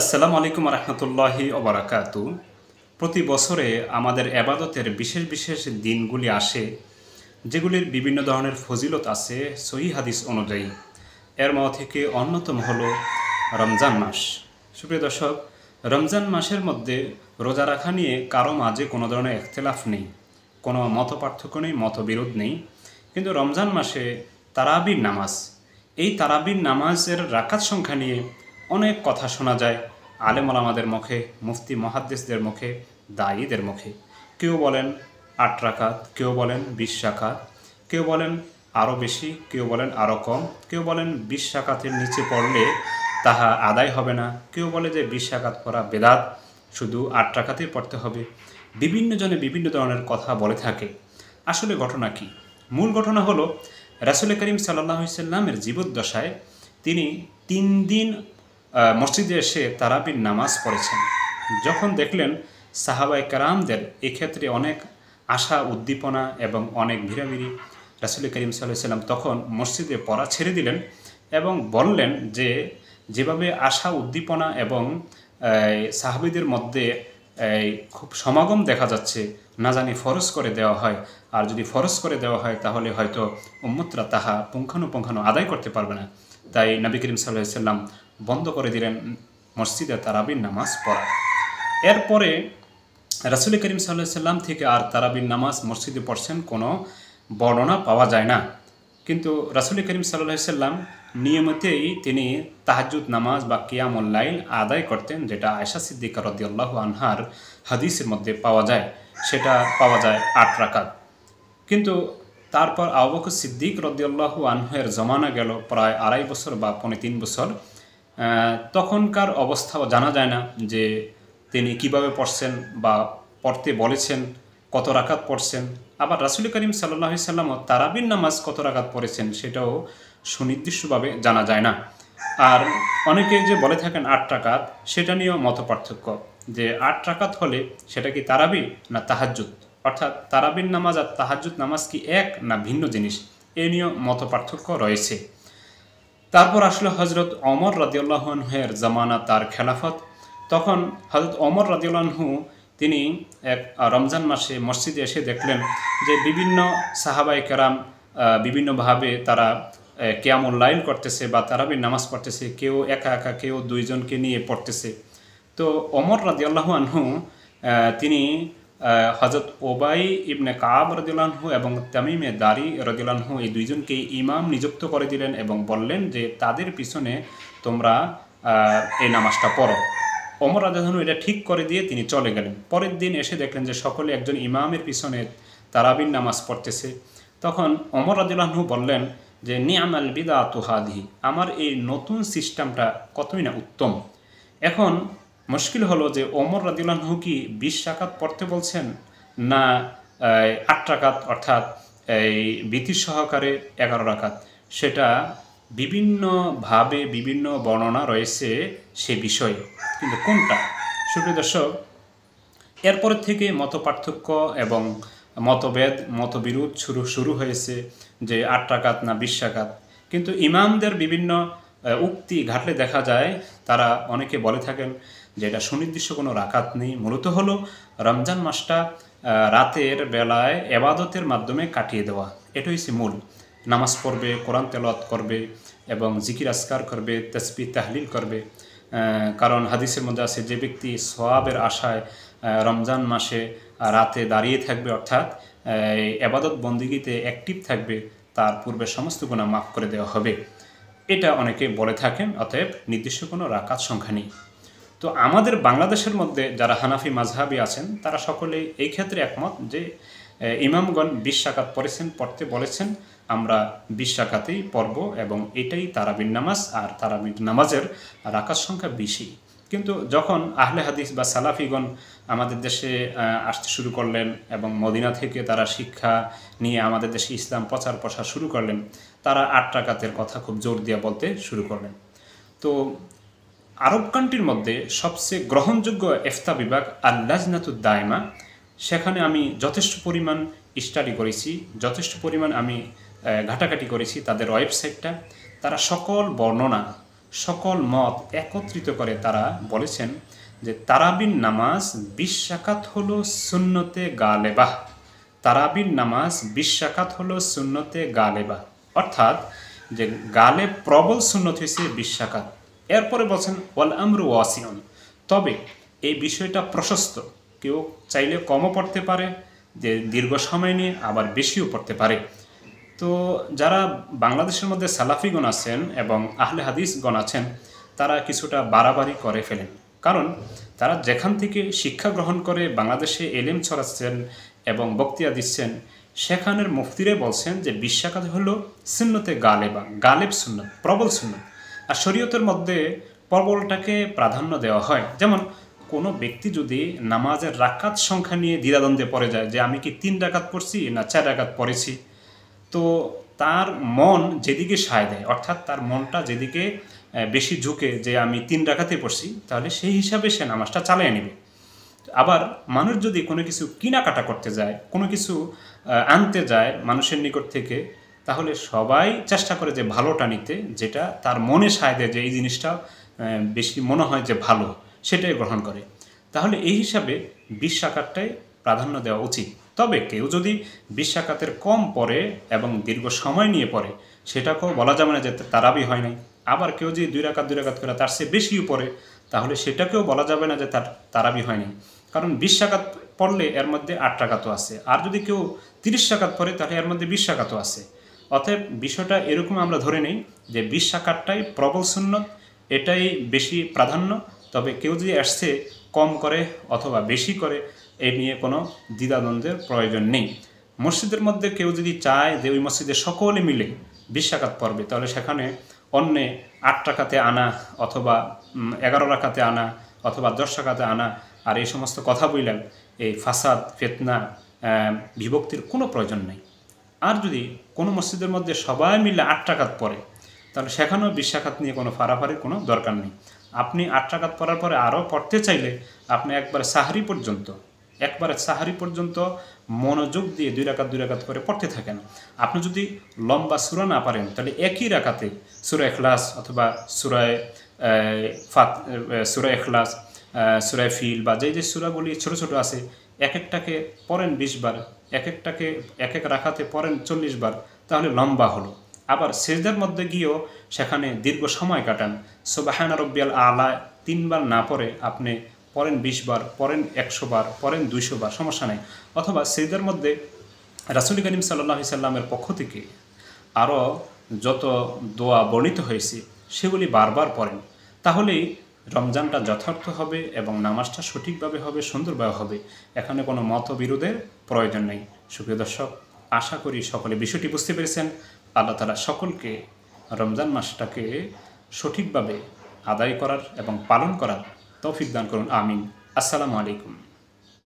আসসালামু আলাইকুম রহমতুল্লাহি ওবরাকাতু। প্রতি বছরে আমাদের এবাদতের বিশেষ বিশেষ দিনগুলি আসে, যেগুলির বিভিন্ন ধরনের ফজিলত আছে সহিহ হাদিস অনুযায়ী। এর মধ্যে থেকে অন্যতম হল রমজান মাস। সুপ্রিয় দর্শক, রমজান মাসের মধ্যে রোজা রাখা নিয়ে কারো মাঝে কোনো ধরনের ইখতিলাফ নেই, কোনো মত পার্থক্য নেই, মতবিরোধ নেই। কিন্তু রমজান মাসে তারাবির নামাজ, এই তারাবির নামাজের রাকাত সংখ্যা নিয়ে অনেক কথা শোনা যায় আলেম ওলামাদের মুখে, মুফতি মুহাদ্দিসদের মুখে, দায়ীদের মুখে। কেউ বলেন ৮ রাকাত, কেউ বলেন ২০ রাকাত, কেউ বলেন আরও বেশি, কেউ বলেন আরও কম, কেউ বলেন ২০ রাকাতের নিচে পড়লে তাহা আদায় হবে না, কেউ বলে যে ২০ রাকাত পড়া বেদাত, শুধু ৮ রাকাতেই পড়তে হবে। বিভিন্ন জনে বিভিন্ন ধরনের কথা বলে থাকে। আসলে ঘটনা কি? মূল ঘটনা হলো রাসূল করিম সাল্লাল্লাহু আলাইহি সাল্লামের জীবদ্দশায় তিনি ৩ দিন মসজিদে এসে তারাবির নামাজ পড়েছেন। যখন দেখলেন সাহাবায়ে কেরামদের এক্ষেত্রে অনেক আশা উদ্দীপনা এবং অনেক ভিড়াভিড়ি, রাসূল করিম সাল্লাল্লাহু আলাইহি সাল্লাম তখন মসজিদে পড়া ছেড়ে দিলেন এবং বললেন যে যেভাবে আশা উদ্দীপনা এবং সাহাবীদের মধ্যে খুব সমাগম দেখা যাচ্ছে, না জানি ফরজ করে দেওয়া হয়, আর যদি ফরজ করে দেওয়া হয় তাহলে হয়তো উম্মতরা তাহা পুঙ্খানুপুঙ্খানু আদায় করতে পারবে না। তাই নবী করিম সাল্লাল্লাহু আলাইহি সাল্লাম বন্ধ করে দিলেন মসজিদে তারাবির নামাজ পড়া। এরপরে রাসূল করিম সাল্লাল্লাহু আলাইহি সাল্লাম থেকে আর তারাবির নামাজ মসজিদে পড়ছেন কোনো বর্ণনা পাওয়া যায় না। কিন্তু রাসূল করিম সাল্লাল্লাহু আলাইহি সাল্লাম নিয়মিতই তিনি তাহাজ্জুদ নামাজ বা কিয়ামুল লাইল আদায় করতেন, যেটা আয়েশা সিদ্দিকা রাদিয়াল্লাহু আনহার হাদিসের মধ্যে পাওয়া যায়। সেটা পাওয়া যায় ৮ রাকাত। কিন্তু তারপর আবু বকর সিদ্দিক রাদিয়াল্লাহু আনহুর জমানা গেল প্রায় ২.৫ বছর বা ৩.৫ বছর। তখনকার অবস্থাও জানা যায় না যে তিনি কিভাবে পড়ছেন বা পড়তে বলেছেন, কত রাকাত পড়ছেন। আবার রাসূল করিম সাল্লাল্লাহু আলাইহি সাল্লামও তারাবির নামাজ কত রাকাত পড়েছেন সেটাও সুনির্দিষ্টভাবে জানা যায় না। আর অনেকে যে বলে থাকেন ৮ রাকাত, সেটা নিয়েও মতপার্থক্য যে ৮ রাকাত হলে সেটা কি তারাবি না তাহাজ্জুদ, অর্থাৎ তারাবির নামাজ আর তাহাজ্জুদ নামাজ কি এক না ভিন্ন জিনিস, এ নিয়েও মতপার্থক্য রয়েছে। তারপর আসলে হজরত ওমর রাদিয়াল্লাহু আনহুর জামানা, তার খেলাফত। তখন হজরত ওমর রাদিয়াল্লাহু আনহু তিনি এক রমজান মাসে মসজিদে এসে দেখলেন যে বিভিন্ন সাহাবায়ে কেরাম বিভিন্নভাবে তারা কিয়ামুল লাইল করতেছে বা তারাবির নামাজ পড়তেছে, কেউ একা একা, কেউ দুইজনকে নিয়ে পড়তেছে। তো ওমর রাদিয়াল্লাহু আনহু তিনি হযরত উবাই ইবনে কাব রাদিয়াল্লাহু আনহু এবং তামিমে দারি রাদিয়াল্লাহু আনহু এই দুইজনকে ইমাম নিযুক্ত করে দিলেন এবং বললেন যে তাদের পিছনে তোমরা এই নামাজটা পড়ো। ওমর রাদিয়াল্লাহু আনহু এটা ঠিক করে দিয়ে তিনি চলে গেলেন। পরের দিন এসে দেখলেন যে সকলে একজন ইমামের পিছনে তারাবির নামাজ পড়তেছে। তখন ওমর রাদিয়াল্লাহু আনহু বললেন যে নি'মাল বিদআতু হাদিহি, আমার এই নতুন সিস্টেমটা কতই না উত্তম। এখন মুশকিল হলো যে ওমর রাদিয়াল্লাহু আনহু কি ২০ রাকাত পড়তে বলছেন না ৮ রাকাত, অর্থাৎ এই বিতির সহকারে ১১ রাকাত, সেটা বিভিন্নভাবে বিভিন্ন বর্ণনা রয়েছে সে বিষয়ে। কিন্তু কোনটা? সুপ্রিয় দর্শক, এরপর থেকে মতপার্থক্য এবং মতভেদ, মতবিরোধ শুরু হয়েছে যে ৮ রাকাত না ২০ রাকাত। কিন্তু ইমামদের বিভিন্ন উক্তি ঘাটলে দেখা যায় তারা অনেকে বলে থাকেন যে এটা সুনির্দিষ্ট কোনো রাকাত নেই। মূলত হলো রমজান মাসটা রাতের বেলায় এবাদতের মাধ্যমে কাটিয়ে দেওয়া, এটা হচ্ছে মূল। নামাজ পড়বে, কোরআন তেলাওয়াত করবে এবং জিকির আজকার করবে, তাসবিহ তাহলিল করবে। কারণ হাদিসের মধ্যে আছে যে ব্যক্তি সওয়াবের আশায় রমজান মাসে রাতে দাঁড়িয়ে থাকবে, অর্থাৎ এবাদত বন্দিগিতে অ্যাক্টিভ থাকবে, তার পূর্বে সমস্ত গুনাহ মাফ করে দেওয়া হবে। এটা অনেকে বলে থাকেন। অতএব নির্দিষ্ট কোনো রাকাত সংখ্যা নেই। তো আমাদের বাংলাদেশের মধ্যে যারা হানাফি মাযহাবী আছেন তারা সকলে এই ক্ষেত্রে একমত যে ইমামগণ ২০ রাকাত পড়তে বলেছেন, আমরা ২০ রাকাতেই পড়ব এবং এটাই তারাবির নামাজ। আর তারাবির নামাজের রাকাত সংখ্যা বেশি। কিন্তু যখন আহলে হাদিস বা সালাফিগণ আমাদের দেশে আসতে শুরু করলেন এবং মদিনা থেকে তারা শিক্ষা নিয়ে আমাদের দেশে ইসলাম প্রচার প্রসার শুরু করলেন, তারা ৮ রাকাতের কথা খুব জোর দিয়ে বলতে শুরু করলেন। তো আরব কান্ট্রির মধ্যে সবচেয়ে গ্রহণযোগ্য ইফতা বিভাগ আল লাজনাতুদ দায়মা, সেখানে আমি যথেষ্ট পরিমাণ স্টাডি করেছি, যথেষ্ট পরিমাণ আমি ঘাটাঘাটি করেছি তাদের ওয়েবসাইটটা। তারা সকল বর্ণনা, সকল মত একত্রিত করে তারা বলেছেন যে তারাবির নামাজ 20 রাকাত হলো সুন্নতে গালেবাহ। তারাবির নামাজ 20 রাকাত হলো সুন্নতে গালেবাহ, অর্থাৎ যে গালেব প্রবল সুন্নত হয়েছে 20 রাকাত। এরপরে বলছেন ওয়াল আমরু ওয়াসিউন, তবে এই বিষয়টা প্রশস্ত, কেউ চাইলে কমও পড়তে পারে, যে দীর্ঘ সময় নিয়ে, আবার বেশিও পড়তে পারে। তো যারা বাংলাদেশের মধ্যে সালাফিগণ আছেন এবং আহলে হাদিসগণ আছেন, তারা কিছুটা বাড়াবাড়ি করে ফেলেন, কারণ তারা যেখান থেকে শিক্ষা গ্রহণ করে বাংলাদেশে এলেম ছড়াচ্ছেন এবং বক্তৃতা দিচ্ছেন, সেখানের মুফতিরে বলছেন যে 20 রাকাত হলো সুন্নতে গালেবা, গালেব সুন্নত, প্রবল সুন্নত। আর শরীয়তের মধ্যে প্রবলটাকে প্রাধান্য দেওয়া হয়। যেমন কোনো ব্যক্তি যদি নামাজের রাকাত সংখ্যা নিয়ে দ্বিধাদ্বন্দ্বে পড়ে যায়, যে আমি কি 3 রাকাত পড়ছি না 4 রাকাত পড়েছি, তো তার মন যেদিকে সায় দেয়, অর্থাৎ তার মনটা যেদিকে বেশি ঝুঁকে যে আমি 3 রাকাতে পড়ছি, তাহলে সেই হিসাবে সে নামাজটা চালিয়ে নেবে। আবার মানুষ যদি কোনো কিছু কেনাকাটা করতে যায়, কোনো কিছু আনতে যায় মানুষের নিকট থেকে, তাহলে সবাই চেষ্টা করে যে ভালোটা নিতে, যেটা তার মনে সায় দেয় যে এই জিনিসটা বেশি মনে হয় যে ভালো, সেটাই গ্রহণ করে। তাহলে এই হিসাবে 20 রাকাতটাই প্রাধান্য দেওয়া উচিত। তবে কেউ যদি 20 রাকাতের কম পড়ে এবং দীর্ঘ সময় নিয়ে পড়ে, সেটাকেও বলা যাবে না যে তারাবি হয় নাই। আবার কেউ যদি 2 রাকাত 2 রাকাত করে তার চেয়ে বেশিও পড়ে, তাহলে সেটাকেও বলা যাবে না যে তার তারাবি হয় নাই, কারণ 20 রাকাত পড়লে এর মধ্যে 8 রাকাতও আছে। আর যদি কেউ 30 রাকাত পড়ে, তাহলে এর মধ্যে 20 রাকাতও আছে। অতএব বিষয়টা এরকম আমরা ধরে নিই যে 20 রাকাতটাই প্রবল সুন্নত, এটাই বেশি প্রাধান্য। তবে কেউ যদি আসছে কম করে অথবা বেশি করে, এ নিয়ে কোনো দ্বিধাদ্বন্দ্বের প্রয়োজন নেই। মসজিদের মধ্যে কেউ যদি চায় যে ওই মসজিদে সকলে মিলে 20 রাকাত পড়বে, তাহলে সেখানে অন্যে 8 রাকাতে আনা অথবা 11 রাকাতে আনা অথবা 10 রাকাতে আনা, আর এই সমস্ত কথা বললেন, এই ফাসাদ ফিতনা বিভক্তির কোনো প্রয়োজন নেই। আর যদি কোনো মসজিদের মধ্যে সবাই মিলে 8 রাকাত পড়ে, তাহলে সেখানেও 20 রাকাত নিয়ে কোনো ফাড়াফাড়ির কোনো দরকার নেই। আপনি 8 রাকাত পড়ার পরে আরও পড়তে চাইলে আপনি একবারে সাহারি পর্যন্ত মনোযোগ দিয়ে 2 রাকাত 2 রাকাত করে পড়তে থাকেন। আপনি যদি লম্বা সূরা না পারেন, তাহলে একই রাকাতে সূরা ইখলাস অথবা সূরা ইখলাস, সূরা ফিল বা যে সূরাগুলি ছোট ছোট আছে, এক একটাকে পড়েন 20 বার, এক এক রাকাতে পড়েন 40 বার, তাহলে লম্বা হলো। আবার সিজদার মধ্যে গিয়েও সেখানে দীর্ঘ সময় কাটান, সুবহান রাব্বিয়াল আলা 3 বার না পড়ে আপনি পড়েন 20 বার, পড়েন 100 বার, পড়েন 200 বার, সমস্যা নেই। অথবা সিজদার মধ্যে রাসূল করিম সাল্লাল্লাহু আলাইহি সাল্লামের পক্ষ থেকে আরও যত দোয়া বর্ণিত হয়েছে, সেগুলি বারবার পড়েন, তাহলেই রমজানটা যথার্থ হবে এবং নামাজটা সঠিকভাবে হবে, সুন্দরভাবে হবে। এখানে কোনো মতবিরোধের প্রয়োজন নেই। সুপ্রিয় দর্শক, আশা করি সকলে বিষয়টি বুঝতে পেরেছেন। আল্লাহ তাআলা সকলকে রমজান মাসটাকে সঠিকভাবে আদায় করার এবং পালন করার তৌফিক দান করুন। আমিন। আসসালামু আলাইকুম।